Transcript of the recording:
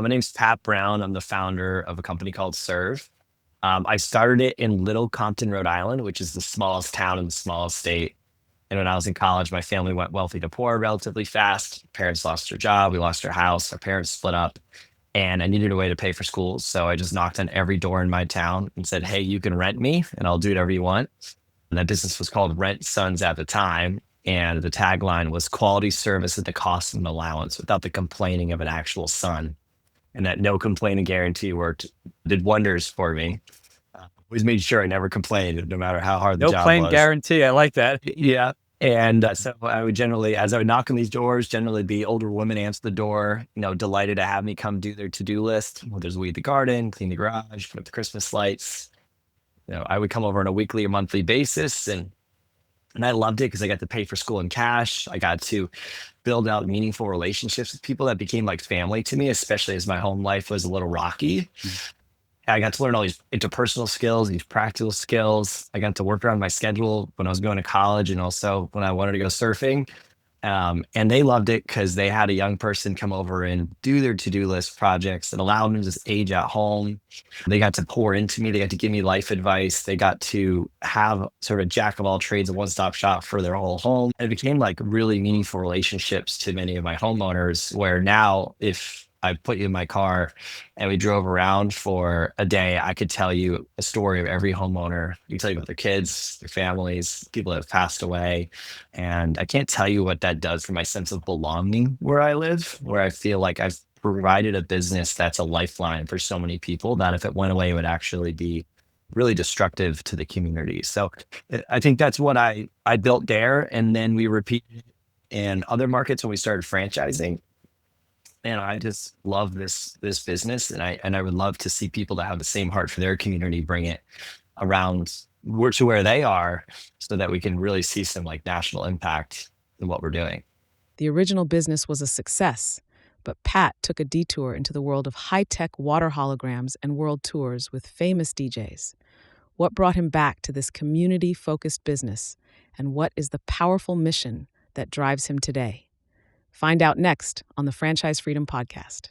My name's Pat Brown. I'm the founder of a company called Surv. I started it in Little Compton, Rhode Island, which is the smallest town in the smallest state. And when I was in college, my family went wealthy to poor relatively fast. Parents lost their job. We lost our house. Our parents split up. And I needed a way to pay for schools. So I just knocked on every door in my town and said, hey, you can rent me and I'll do whatever you want. And that business was called Rent Sons at the time. And the tagline was quality service at the cost of an allowance without the complaining of an actual son. And that no complaining guarantee did wonders for me. Always made sure I never complained, no matter how hard the No job plain was. guarantee. I like that. Yeah. And so I would generally, as I would knock on these doors, generally be older women answer the door, delighted to have me come do their to-do list. Well, there's weed the garden, clean the garage, put up the Christmas lights. I would come over on a weekly or monthly basis, and I loved it because I got to pay for school in cash. I got to build out meaningful relationships with people that became like family to me, especially as my home life was a little rocky. I got to learn all these interpersonal skills, these practical skills. I got to work around my schedule when I was going to college and also when I wanted to go surfing. And they loved it because they had a young person come over and do their to-do list projects and allow them to just age at home. They got to pour into me. They got to give me life advice. They got to have sort of jack of all trades, a one-stop shop for their whole home. And it became like really meaningful relationships to many of my homeowners, where now if I put you in my car and we drove around for a day, I could tell you a story of every homeowner. I can tell you about their kids, their families, people that have passed away. And I can't tell you what that does for my sense of belonging where I live, where I feel like I've provided a business that's a lifeline for so many people that if it went away, it would actually be really destructive to the community. So I think that's what I built there. And then we repeated it in other markets when we started franchising. And I just love this business, and I would love to see people that have the same heart for their community bring it around to where they are, so that we can really see some like national impact in what we're doing. The original business was a success, but Pat took a detour into the world of high-tech water holograms and world tours with famous DJs. What brought him back to this community-focused business, and what is the powerful mission that drives him today? Find out next on the Franchise Freedom Podcast.